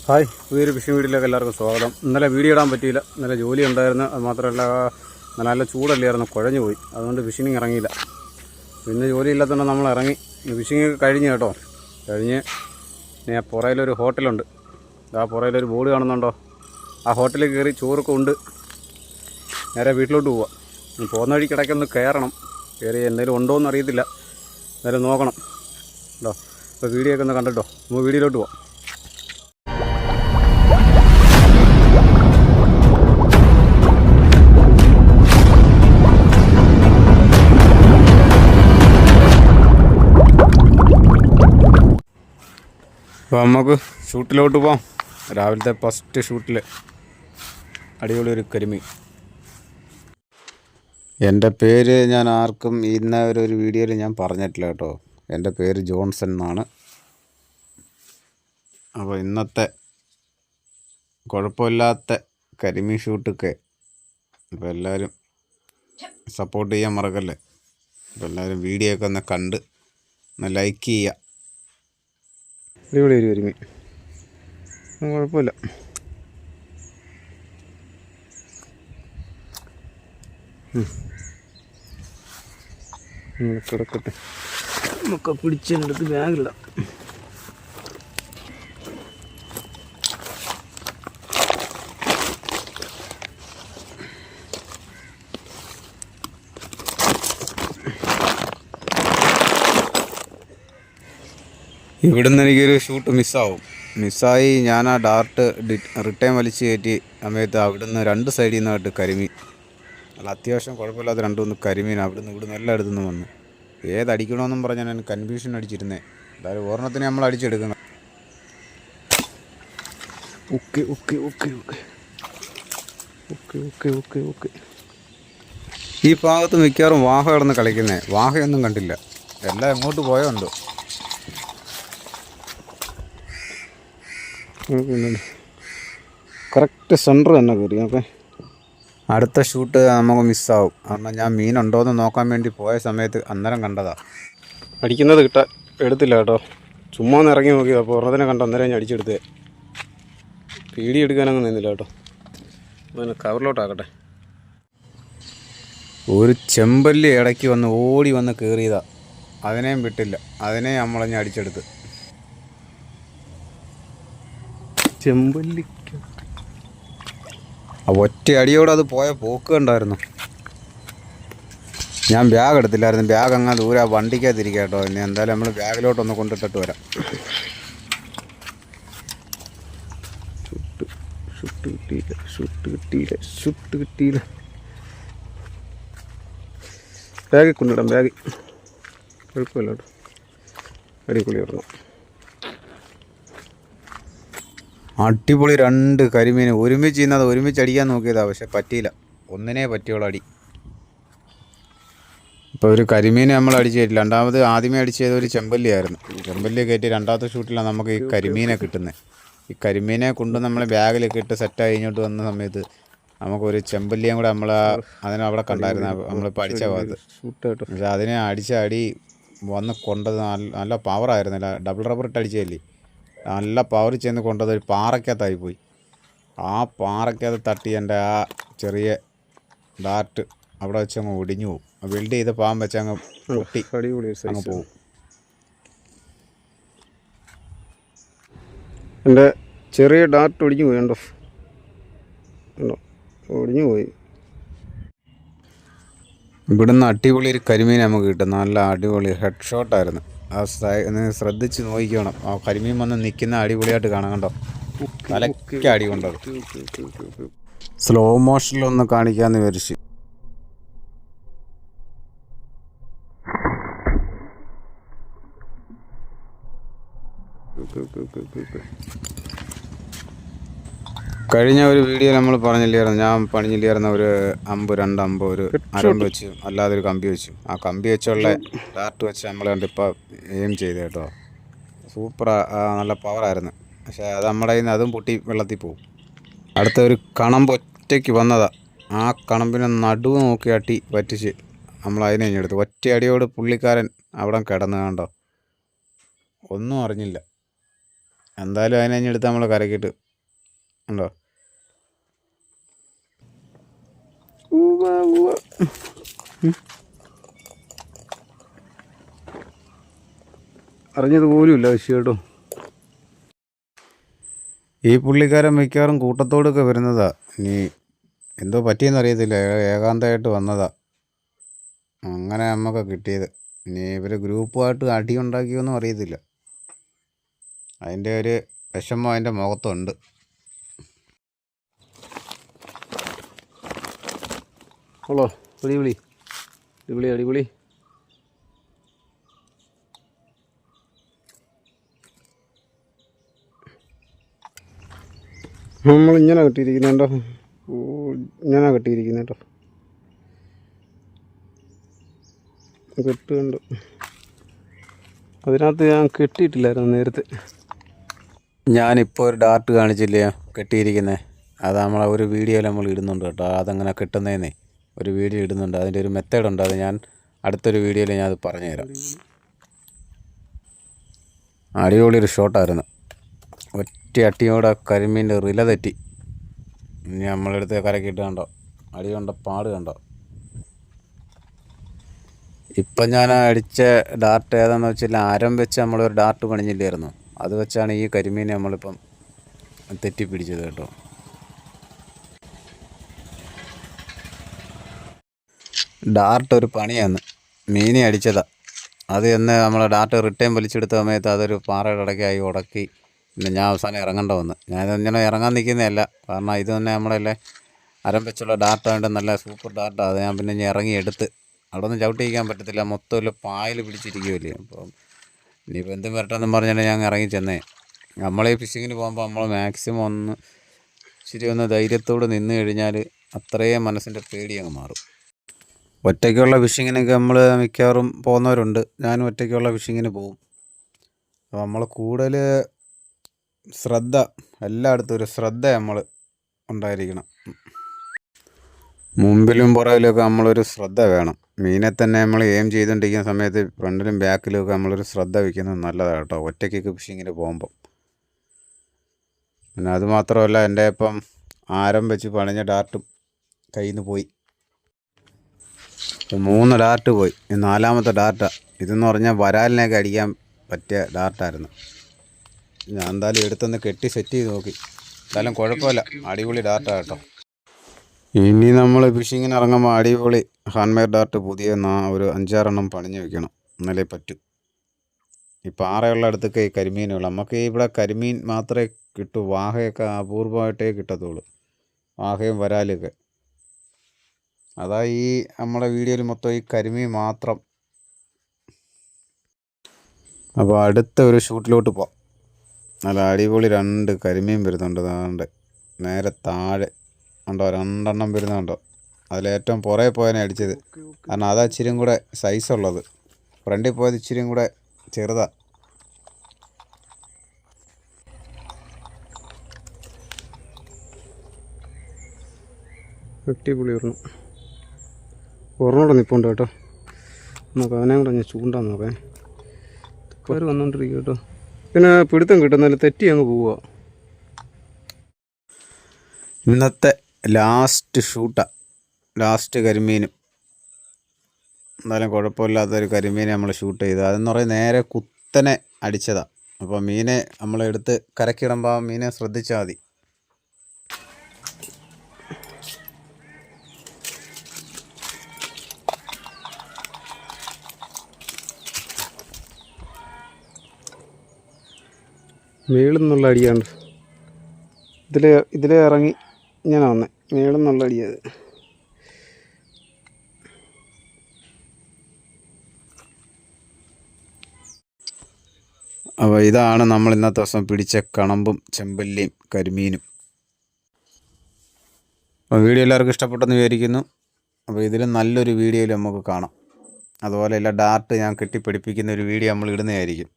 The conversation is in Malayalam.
ഹായ്, പുതിയൊരു ഫിഷിംഗ് വീഡിയോയിലേക്ക് എല്ലാവർക്കും സ്വാഗതം. ഇന്നലെ വീഡിയോ ഇടാൻ പറ്റിയില്ല. ഇന്നലെ ജോലി ഉണ്ടായിരുന്നു. അത് മാത്രമല്ല നല്ല ചൂടല്ലായിരുന്നു, കുഴഞ്ഞു പോയി. അതുകൊണ്ട് ഫിഷിംഗ് ഇറങ്ങിയില്ല. പിന്നെ ജോലി ഇല്ലാത്തതുകൊണ്ട് നമ്മൾ ഇറങ്ങി. ഫിഷിംഗ് കഴിഞ്ഞ് കേട്ടോ. കഴിഞ്ഞ് ഞാൻ പുറയിലൊരു ഹോട്ടലുണ്ട്. ആ പുറയിലൊരു ബോർഡ് കാണുന്നുണ്ടോ? ആ ഹോട്ടലിൽ കയറി ചോറൊക്കെ ഉണ്ട് നേരെ വീട്ടിലോട്ട് പോവാം. പോകുന്ന വഴിക്ക് ഇടയ്ക്കൊന്ന് കയറണം. കയറി എന്തെങ്കിലും ഉണ്ടോ എന്ന് അറിയത്തില്ല. എന്തായാലും നോക്കണം കേട്ടോ. അപ്പോൾ വീഡിയോ ഒക്കെ ഒന്ന് കണ്ടിട്ടോ. നമുക്ക് വീഡിയോയിലോട്ട് പോവാം. അപ്പോൾ നമുക്ക് ഷൂട്ടിലോട്ട് പോകാം. രാവിലത്തെ ഫസ്റ്റ് ഷൂട്ടിൽ അടിപൊളി ഒരു കരിമീൻ. എൻ്റെ പേര് ഞാൻ ആർക്കും ഇന്ന ഒരു വീഡിയോയിൽ ഞാൻ പറഞ്ഞിട്ടില്ല കേട്ടോ. എൻ്റെ പേര് ജോൺസൺ എന്നാണ്. അപ്പോൾ ഇന്നത്തെ കുഴപ്പമില്ലാത്ത കരിമീൻ ഷൂട്ടൊക്കെ അപ്പോൾ എല്ലാവരും സപ്പോർട്ട് ചെയ്യാൻ മറക്കല്ലേ. അപ്പോൾ എല്ലാവരും വീഡിയോ ഒക്കെ ഒന്ന് കണ്ട് ഒന്ന് ലൈക്ക് ചെയ്യുക. അടിപൊളി ഒരു കരിമീൻ, കുഴപ്പമില്ല. കിടക്കട്ടെ, നമുക്ക് പിടിച്ചെടുത്ത് ബാഗിലിടാം. ഇവിടുന്ന് എനിക്കൊരു ഷൂട്ട് മിസ്സായി. ഞാൻ ആ ഡാർട്ട് റിട്ടേൺ വലിച്ച് കയറ്റി സമയത്ത് അവിടുന്ന് രണ്ട് സൈഡിൽ നിന്നായിട്ട് കരിമീൻ, അല്ല അത്യാവശ്യം കുഴപ്പമില്ലാത്ത രണ്ടുമൂന്ന് കരിമീൻ അവിടുന്ന് ഇവിടുന്ന് എല്ലാ അടുത്തുനിന്ന് വന്നു. ഏതടിക്കണമെന്നും പറഞ്ഞാൽ ഞാൻ കൺഫ്യൂഷൻ അടിച്ചിരുന്നേ. എന്തായാലും ഓർണത്തിന് നമ്മൾ അടിച്ചെടുക്കണം. Okay okay okay okay okay okay okay okay. ഈ ഭാഗത്ത് മിക്കവാറും വാഹ കിടന്ന് കളിക്കുന്നേ. വാഹയൊന്നും കണ്ടില്ല, എല്ലാം എങ്ങോട്ട് പോയോണ്ടോ. കറക്റ്റ് സെൻറ്റർ തന്നെ കയറി. ഓക്കെ, അടുത്ത ഷൂട്ട് നമുക്ക് മിസ്സാവും. കാരണം ഞാൻ മീനുണ്ടോയെന്ന് നോക്കാൻ വേണ്ടി പോയ സമയത്ത് അന്നേരം കണ്ടതാണ്. അടിക്കുന്നത് എടുത്തില്ല കേട്ടോ. ചുമ്മാ ഒന്ന് ഇറങ്ങി നോക്കിയതാണ്. അപ്പോൾ ഒരെണ്ണത്തിനെ കണ്ട അന്നേരം ഞാൻ അടിച്ചെടുത്തേ. പീടി എടുക്കാനൊന്നും നിന്നില്ല കേട്ടോ. അപ്പോൾ കവറിലോട്ടാക്കട്ടെ. ഒരു ചെമ്പല്ലി ഇടയ്ക്ക് വന്ന് ഓടി വന്ന് കയറിയതാണ്. അതിനെയും വിട്ടില്ല, അതിനെ നമ്മളഞ്ഞ് അടിച്ചെടുത്ത്. ചെമ്പല്ലിക്ക് ഒറ്റ അടിയോടെ അത് പോയ പോക്ക് ഉണ്ടായിരുന്നു. ഞാൻ ബാഗ് എടുത്തില്ലായിരുന്നു. ബാഗ് അങ്ങ് ദൂരെ വണ്ടിക്കകത്തിരിക്കുക കേട്ടോ. ഇനി എന്തായാലും നമ്മൾ ബാഗിലോട്ടൊന്ന് കൊണ്ടിട്ടിട്ട് വരാം. ഷുട്ട് കിട്ടിയില്ല. ബാഗിൽ കൊണ്ടിടാം. ബാഗ് കുഴപ്പമില്ല കേട്ടോ. അടിപൊളി ഇറങ്ങാം. അടിപൊളി രണ്ട് കരിമീൻ ഒരുമിച്ച് ചെയ്യുന്നത്. ഒരുമിച്ച് അടിക്കാൻ നോക്കിയതാണ്, പക്ഷെ പറ്റിയില്ല. ഒന്നിനേ പറ്റിയോളൂ അടി. ഇപ്പോൾ ഒരു കരിമീനെ നമ്മൾ അടിച്ച് കയറ്റില്ല. ആദ്യമേ അടിച്ച് ചെയ്ത ഒരു ചെമ്പല്ലിയായിരുന്നു. ചെമ്പല്ലി കയറ്റി രണ്ടാമത്തെ ഷൂട്ടിലാണ് നമുക്ക് ഈ കരിമീനെ കിട്ടുന്നത്. ഈ കരിമീനെ കൊണ്ട് നമ്മൾ ബാഗിലൊക്കെ ഇട്ട് സെറ്റായി കഴിഞ്ഞോട്ട് വന്ന സമയത്ത് നമുക്കൊരു ചെമ്പല്ലിയും കൂടെ അതിനെ അവിടെ കണ്ടായിരുന്നു. നമ്മളിപ്പോൾ അടിച്ച ഭാഗത്ത്. പക്ഷെ അതിനെ അടിച്ച അടി വന്ന് കൊണ്ടത് നല്ല പവറായിരുന്നില്ല. ഡബിൾ റബ്ബർ ഇട്ട് അടിച്ചതല്ലേ, നല്ല പവർ ചെന്ന് കൊണ്ടത് ഒരു പാറയ്ക്കകത്തായി പോയി. ആ പാറയ്ക്കകത്ത് തട്ടി എൻ്റെ ആ ചെറിയ ഡാർട്ട് അവിടെ വെച്ച് അങ്ങ് ഒടിഞ്ഞു പോകും. വെൽഡ് ചെയ്ത് പാമ്പ് വെച്ച് അങ്ങ് പൊട്ടി അങ്ങ് പോകും. എൻ്റെ ചെറിയ ഡാർട്ട് ഒടിഞ്ഞു പോയി. ഉണ്ടോ, ഒടിഞ്ഞു പോയി. ഇവിടുന്ന് അടിപൊളി ഒരു കരിമീൻ നമുക്ക് കിട്ടും. നല്ല അടിപൊളി ഹെഡ് ഷോട്ടായിരുന്നു. ആ ശ്രദ്ധിച്ച് നോക്കിക്കണം. ആ കരിമീൻ വന്ന് നിൽക്കുന്ന അടിപൊളിയായിട്ട് കാണാം കണ്ടോ. തലയ്ക്ക് അടി കൊണ്ടത്. സ്ലോ മോഷനിലൊന്ന് കാണിക്കാമെന്ന് വിചാരിച്ചു. കഴിഞ്ഞ ഒരു വീഡിയോ നമ്മൾ പറഞ്ഞില്ലായിരുന്നു, ഞാൻ പണിഞ്ഞില്ലായിരുന്ന ഒരു രണ്ട് അമ്പ് ഒരു അരൗണ്ട് വെച്ച് അല്ലാതൊരു കമ്പി വെച്ചു. ആ കമ്പി വെച്ചുള്ള ഡാർട്ട് വെച്ച് നമ്മൾ കണ്ടിപ്പോൾ എയിം ചെയ്ത് കേട്ടോ. സൂപ്പർ, നല്ല പവറായിരുന്നു. പക്ഷേ അത് നമ്മുടെ കയ്യിൽ നിന്ന് അതും പൊട്ടി വെള്ളത്തിൽ പോകും. അടുത്ത ഒരു കണമ്പ് ഒറ്റയ്ക്ക് വന്നതാണ്. ആ കണമ്പിനെ നടുവ് നോക്കി അട്ടി പറ്റിച്ച് നമ്മൾ അതിനെ കഴിഞ്ഞെടുത്തു. ഒറ്റ അടിയോട് പുള്ളിക്കാരൻ അവിടെ കിടന്ന് കണ്ടോ, ഒന്നും അറിഞ്ഞില്ല. എന്തായാലും അതിനെടുത്ത് നമ്മൾ കരക്കിട്ട് ഉണ്ടോ. അറിഞ്ഞത് പോലുമില്ല പക്ഷേ കേട്ടോ. ഈ പുള്ളിക്കാരൻ മിക്കവാറും കൂട്ടത്തോടൊക്കെ വരുന്നതാ. ഇനി എന്തോ പറ്റിയെന്ന് അറിയത്തില്ല, ഏകാന്തമായിട്ട് വന്നതാ, അങ്ങനെ നമുക്ക് കിട്ടിയത്. ഇനി ഇവർ ഗ്രൂപ്പുമായിട്ട് അടി ഉണ്ടാക്കിയൊന്നും അറിയത്തില്ല. അതിൻ്റെ ഒരു വിഷമം അതിൻ്റെ മുഖത്തുണ്ട്. ഹലോ, അടിപൊളി അടിപൊളി അടിപൊളി. നമ്മളിങ്ങനെ കെട്ടിയിരിക്കുന്നുണ്ടോ? ഇങ്ങനെ കെട്ടിയിരിക്കുന്നത് കേട്ടോ. കെട്ടുകണ്ട് അതിനകത്ത് ഞാൻ കെട്ടിയിട്ടില്ലായിരുന്നു നേരത്തെ. ഞാനിപ്പോൾ ഒരു ഡാർട്ട് കാണിച്ചില്ലേ കെട്ടിയിരിക്കുന്നത്, അത് നമ്മളെ ഒരു വീഡിയോയിൽ നമ്മൾ ഇടുന്നുണ്ട് കേട്ടോ. അതങ്ങനെ കെട്ടുന്നതെന്നേ ഒരു വീഡിയോ ഇടുന്നുണ്ട്, അതിൻ്റെ ഒരു മെത്തേഡുണ്ട്. അത് ഞാൻ അടുത്തൊരു വീഡിയോയിൽ ഞാൻ അത് പറഞ്ഞുതരാം. അടിപൊളിയൊരു ഷോട്ടായിരുന്നു. ഒറ്റ അട്ടിയോടെ കരിമീൻ്റെ റില തെറ്റി. ഇനി നമ്മളെടുത്ത് കരക്കിട്ട് കണ്ടോ, അടി കൊണ്ട പാട് കണ്ടോ. ഇപ്പം ഞാൻ അടിച്ച ഡാർട്ട് ഏതാണെന്ന് വെച്ചാൽ ആരം വെച്ച് നമ്മളൊരു ഡാർട്ട് പണിഞ്ഞില്ലായിരുന്നു, അത് വെച്ചാണ് ഈ കരിമീനെ നമ്മളിപ്പം തെറ്റിപ്പിടിച്ചത് കേട്ടോ. ഡാർട്ട് ഒരു പണിയാണ്, മീനെ അടിച്ചതാണ്. അത് എന്ന് നമ്മളെ ഡാർട്ട് റിട്ടേൺ വലിച്ചെടുത്ത സമയത്ത് അതൊരു പാറയുടെ ഇടയ്ക്കായി ഉടക്കി. പിന്നെ ഞാൻ അവസാനം ഇറങ്ങേണ്ട വന്ന്. ഞാനിങ്ങനെ ഇറങ്ങാൻ നിൽക്കുന്നതല്ല, കാരണം ഇത് തന്നെ നമ്മളല്ലേ അരം വെച്ചുള്ള ഡാർട്ടായിട്ട് നല്ല സൂപ്പർ ഡാർട്ടാണ്. അത് ഞാൻ പിന്നെ ഇറങ്ങി എടുത്ത് അവിടെ നിന്ന് ചവിട്ടി വയ്ക്കാൻ പറ്റത്തില്ല, മൊത്തം പായൽ പിടിച്ചിരിക്കുമല്ലേ. അപ്പം ഇനിയിപ്പോൾ എന്തും വരട്ടെന്നും പറഞ്ഞാൽ ഞാൻ ഇറങ്ങി ചെന്നേ. നമ്മളീ ഫിഷിങ്ങിന് പോകുമ്പോൾ നമ്മൾ മാക്സിമം ഇച്ചിരി ധൈര്യത്തോട് നിന്ന് കഴിഞ്ഞാൽ അത്രയും മനസ്സിൻ്റെ പേടി അങ്ങ് മാറും. ഒറ്റയ്ക്കുള്ള ഫിഷിങ്ങിനൊക്കെ നമ്മൾ മിക്കവാറും പോകുന്നവരുണ്ട്, ഞാനും ഒറ്റയ്ക്കുള്ള ഫിഷിങ്ങിന് പോകും. അപ്പോൾ നമ്മൾ കൂടുതൽ ശ്രദ്ധ, എല്ലായിടത്തും ഒരു ശ്രദ്ധ നമ്മൾ ഉണ്ടായിരിക്കണം. മുമ്പിലും പുറകിലുമൊക്കെ നമ്മളൊരു ശ്രദ്ധ വേണം. മീനെ തന്നെ നമ്മൾ എയിം ചെയ്തുകൊണ്ടിരിക്കുന്ന സമയത്ത് ഫ്രണ്ടിലും ബാക്കിലുമൊക്കെ നമ്മളൊരു ശ്രദ്ധ വയ്ക്കുന്നത് നല്ലതാണ് കേട്ടോ, ഒറ്റയ്ക്കൊക്കെ ഫിഷിങ്ങിന് പോകുമ്പം. പിന്നെ അതുമാത്രമല്ല, എൻ്റെ ഇപ്പം ആരം വെച്ച് പണിഞ്ഞ ഡാർട്ടും കയ്യിൽ നിന്ന് പോയി. 3 ഡാർട്ട് പോയി, 4ാമത്തെ ഡാർട്ടാണ്. ഇതെന്ന് പറഞ്ഞാൽ വരാലിനെയൊക്കെ അടിക്കാൻ പറ്റിയ ഡാർട്ടായിരുന്നു. ഞാൻ എന്തായാലും എടുത്തൊന്ന് കെട്ടി സെറ്റ് ചെയ്ത് നോക്കി. എന്തായാലും കുഴപ്പമില്ല, അടിപൊളി ഡാർട്ടാണ് കേട്ടോ. ഇനി നമ്മൾ ഫിഷിങ്ങിന് ഇറങ്ങുമ്പോൾ അടിപൊളി ഹാൻഡ്മെയ്ഡ് ഡാർട്ട് പുതിയ ഒരു 5-6 പണിഞ്ഞ് വെക്കണം, എന്നാലേ പറ്റൂ. ഈ പാറയുള്ള അടുത്തൊക്കെ ഈ കരിമീനുകൾ, നമുക്ക് ഇവിടെ കരിമീൻ മാത്രമേ കിട്ടൂ, വാഹയൊക്കെ അപൂർവമായിട്ടേ കിട്ടത്തുള്ളൂ, വാഹയും വരാലൊക്കെ. അതാ ഈ നമ്മുടെ വീഡിയോയിൽ മൊത്തം ഈ കരിമീൻ മാത്രം. അപ്പോൾ അടുത്ത ഒരു ഷൂട്ടിലോട്ട് പോവാം. നല്ല അടിപൊളി 2 കരിമീൻ വരുന്നുണ്ട്. അതാണ്ട് നേരെ താഴെ ഉണ്ടോ, 2 വരുന്നുണ്ടോ. അതിലേറ്റവും പുറകെ പോയതിനെ അടിച്ചത്, കാരണം അതാ ഇച്ചിരിയും കൂടെ സൈസുള്ളത്. ഫ്രണ്ടിൽ പോയത് ഇച്ചിരിയും കൂടെ ചെറുതാണ്. അടിപൊളി ഒരെണ്ണോടെ നിൽപ്പുണ്ട് കേട്ടോ. നോക്കാം, അവനെ കൂടെ ഞാൻ ചൂണ്ടാൻ നോക്കാം. പേര് വന്നുകൊണ്ടിരിക്കും കേട്ടോ. പിന്നെ പിടുത്തം കിട്ടുന്നതിൽ തെറ്റി അങ്ങ് പോവുക. ഇന്നത്തെ ലാസ്റ്റ് ഷൂട്ടാണ്, ലാസ്റ്റ് കരിമീനും. എന്തായാലും കുഴപ്പമില്ലാത്തൊരു കരിമീനെ നമ്മൾ ഷൂട്ട് ചെയ്തു. അതെന്ന് പറഞ്ഞാൽ നേരെ കുത്തനെ അടിച്ചതാണ്. അപ്പോൾ മീനെ നമ്മളെടുത്ത് കരക്കിടുമ്പോൾ ആ മീനെ ശ്രദ്ധിച്ചാൽ മതി. മേളിൽ നിന്നുള്ള അടിയാണ്. ഇതിലെ ഇറങ്ങി ഞാൻ വന്നേ, മേളിൽ നിന്നുള്ള അടിയത്. അപ്പോൾ ഇതാണ് നമ്മൾ ഇന്നത്തെ ദിവസം പിടിച്ച കണമ്പും ചെമ്പല്ലിയും കരിമീനും. അപ്പോൾ വീഡിയോ എല്ലാവർക്കും ഇഷ്ടപ്പെട്ടെന്ന് വിചാരിക്കുന്നു. അപ്പോൾ ഇതിലും നല്ലൊരു വീഡിയോയിൽ നമുക്ക് കാണാം. അതുപോലെ എല്ലാ ഡാർട്ട് ഞാൻ കെട്ടിപ്പിടിപ്പിക്കുന്ന ഒരു വീഡിയോ നമ്മൾ ഇടുന്നതായിരിക്കും.